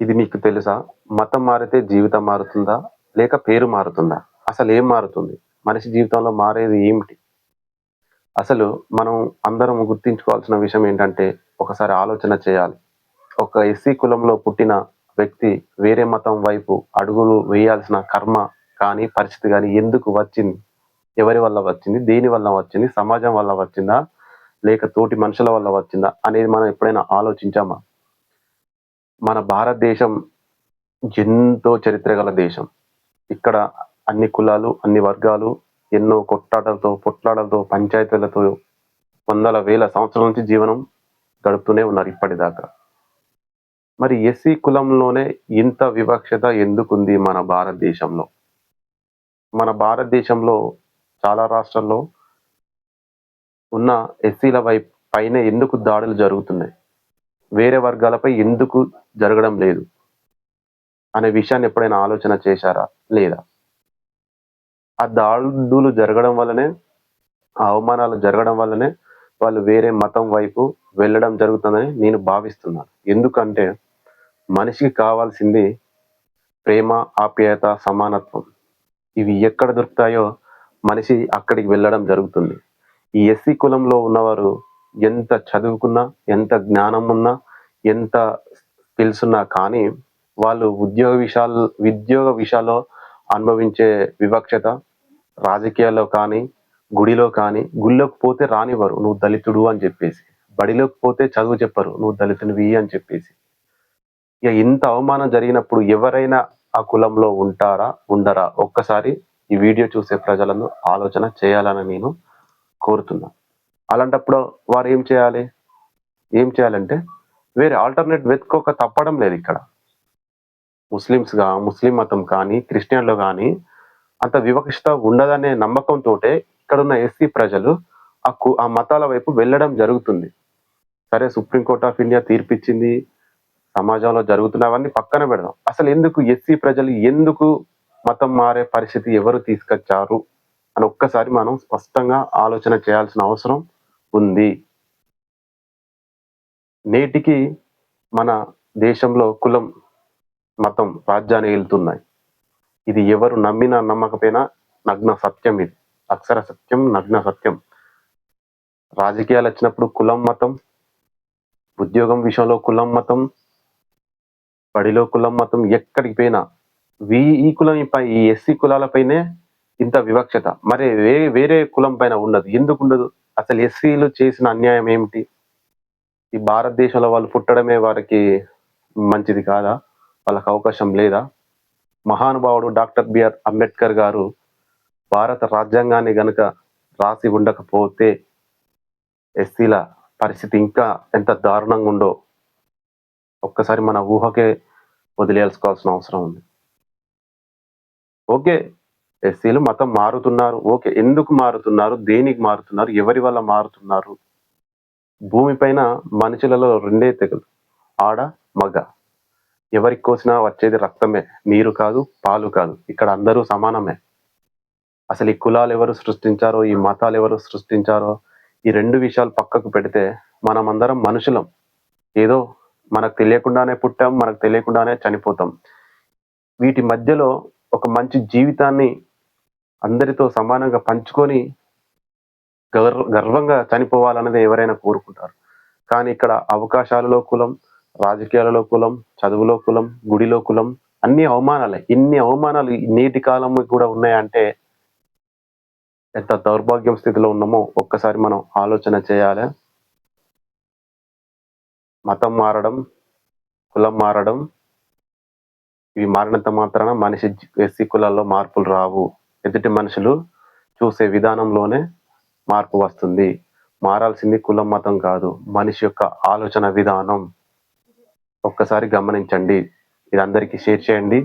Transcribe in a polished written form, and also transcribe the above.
ఇది మీకు తెలుసా? మతం మారితే జీవితం మారుతుందా? లేక పేరు మారుతుందా? అసలేం మారుతుంది? మనిషి జీవితంలో మారేది ఏమిటి? అసలు మనం అందరం గుర్తించుకోవాల్సిన విషయం ఏంటంటే, ఒకసారి ఆలోచన చేయాలి. ఒక ఎస్సీ కులంలో పుట్టిన వ్యక్తి వేరే మతం వైపు అడుగులు వేయాల్సిన కర్మ కానీ, పరిస్థితి గానీ ఎందుకు వచ్చింది? ఎవరి వల్ల వచ్చింది? దేని వల్ల వచ్చింది? సమాజం వల్ల వచ్చిందా? లేక తోటి మనుషుల వల్ల వచ్చిందా? అనేది మనం ఎప్పుడైనా ఆలోచించామా? మన భారతదేశం ఎంతో చరిత్ర గల దేశం. ఇక్కడ అన్ని కులాలు, అన్ని వర్గాలు ఎన్నో కొట్లాటలతో, పొట్లాటలతో, పంచాయతీలతో వందల వేల సంవత్సరాల నుంచి జీవనం గడుపుతూనే ఉన్నారు ఇప్పటిదాకా. మరి ఎస్సీ కులంలోనే ఇంత వివక్షత ఎందుకుంది మన భారతదేశంలో? మన భారతదేశంలో చాలా రాష్ట్రాల్లో ఉన్న ఎస్సీల పైనే ఎందుకు దాడులు జరుగుతున్నాయి? వేరే వర్గాలపై ఎందుకు జరగడం లేదు? అనే విషయాన్ని ఎప్పుడైనా ఆలోచన చేశారా? లేదా? ఆ దాడులు జరగడం వల్లనే, ఆ అవమానాలు జరగడం వల్లనే వాళ్ళు వేరే మతం వైపు వెళ్ళడం జరుగుతుందని నేను భావిస్తున్నాను. ఎందుకంటే మనిషికి కావాల్సింది ప్రేమ, ఆప్యాయత, సమానత్వం. ఇవి ఎక్కడ దొరుకుతాయో మనిషి అక్కడికి వెళ్ళడం జరుగుతుంది. ఈ ఎస్సీ కులంలో ఉన్నవారు ఎంత చదువుకున్నా, ఎంత జ్ఞానం ఉన్నా, ఎంత స్కిల్స్ ఉన్నా కానీ వాళ్ళు ఉద్యోగ విషయాల్లో అనుభవించే వివక్షత, రాజకీయాల్లో కానీ, గుడిలో కానీ, గుడిలోకి పోతే రానివ్వరు నువ్వు దళితుడు అని చెప్పేసి. బడిలోకి పోతే చదువు చెప్పరు నువ్వు దళితునివి అని చెప్పేసి. ఇక ఇంత అవమానం జరిగినప్పుడు ఎవరైనా ఆ కులంలో ఉంటారా? ఉండరా? ఒక్కసారి ఈ వీడియో చూసే ప్రజలను ఆలోచన చేయాలని నేను కోరుతున్నా. అలాంటప్పుడు వారు ఏం చేయాలి? ఏం చేయాలంటే వేరే ఆల్టర్‌నేట్ వెతుక్కోక తప్పడం లేదిక్కడ. ముస్లిం మతం కానీ, క్రిస్టియన్‌లో గానీ అంత వివక్షత ఉండదనే నమ్మకంతోటే ఇక్కడున్న ఎస్సీ ప్రజలు ఆ మతాల వైపు వెళ్ళడం జరుగుతుంది. సరే, సుప్రీం కోర్ట్ ఆఫ్ ఇండియా తీర్పిచ్చింది. సమాజంలో జరుగుతున్నవన్నీ పక్కన పెడదాం. అసలెందుకు ఎస్సీ ప్రజలు ఎందుకు మతం మారే పరిస్థితి ఎవరు తీసుకొచ్చారు అని ఒక్కసారి మనం స్పష్టంగా ఆలోచన చేయాల్సిన అవసరం ఉంది. నేటికి మన దేశంలో కులం, మతం రాజ్యాన్ని ఏలుతున్నాయి. ఇది ఎవరు నమ్మినా నమ్మకపోయినా నగ్న సత్యం ఇది. అక్షర సత్యం, నగ్న సత్యం. రాజకీయాలు వచ్చినప్పుడు కులం, మతం, ఉద్యోగం విషయంలో కులం, మతం, బడిలో కులం, మతం, ఎక్కడికి పోయినా ఈ కులం ఈ ఎస్సీ కులాలపైనే ఇంత వివక్షత. మరి వేరే కులం పైన ఉండదు. ఎందుకు ఉండదు? అసలు ఎస్సీలు చేసిన అన్యాయం ఏమిటి? ఈ భారతదేశంలో వాళ్ళు పుట్టడమే వారికి మంచిది కాదా? వాళ్ళకి అవకాశం లేదా? మహానుభావుడు డాక్టర్ బిఆర్ అంబేద్కర్ గారు భారత రాజ్యాంగాన్ని గనుక రాసి ఉండకపోతే ఎస్సీల పరిస్థితి ఇంకా ఎంత దారుణంగా ఉందో ఒక్కసారి మన ఊహకే వదిలేసుకోవాల్సిన అవసరం ఉంది. ఓకే, ఎస్సీలు మతం మారుతున్నారు. ఓకే, ఎందుకు మారుతున్నారు? దేనికి మారుతున్నారు? ఎవరి వల్ల మారుతున్నారు? భూమిపైన మనుషులలో రెండే తెగలు, ఆడ, మగ. ఎవరికి కోసినా వచ్చేది రక్తమే, నీరు కాదు, పాలు కాదు. ఇక్కడ అందరూ సమానమే. అసలు ఈ కులాలు ఎవరు సృష్టించారో, ఈ మతాలు ఎవరు సృష్టించారో, ఈ రెండు విషయాలు పక్కకు పెడితే మనమందరం మనుషులం. ఏదో మనకు తెలియకుండానే పుట్టాం, మనకు తెలియకుండానే చనిపోతాం. వీటి మధ్యలో ఒక మంచి జీవితాన్ని అందరితో సమానంగా పంచుకొని గర్వంగా చనిపోవాలన్నది ఎవరైనా కోరుకుంటారు. కానీ ఇక్కడ అవకాశాలలో కులం, రాజకీయాలలో కులం, చదువులో కులం, గుడిలో కులం, అన్ని అవమానాలే. ఇన్ని అవమానాలు నేటి కాలం కూడా ఉన్నాయంటే ఎంత దౌర్భాగ్యం స్థితిలో ఉన్నామో ఒక్కసారి మనం ఆలోచన చేయాలి. మతం మారడం, కులం మారడం, ఇవి మారినంత మాత్రాన మనిషి ఎస్సీ కులాల్లో మార్పులు రావు. ఎదుటి మనుషులు చూసే విధానంలోనే మార్పు వస్తుంది. మారాల్సింది కులం, మతం కాదు, మనిషి యొక్క ఆలోచన విధానం. ఒక్కసారి గమనించండి. ఇది అందరికీ షేర్ చేయండి.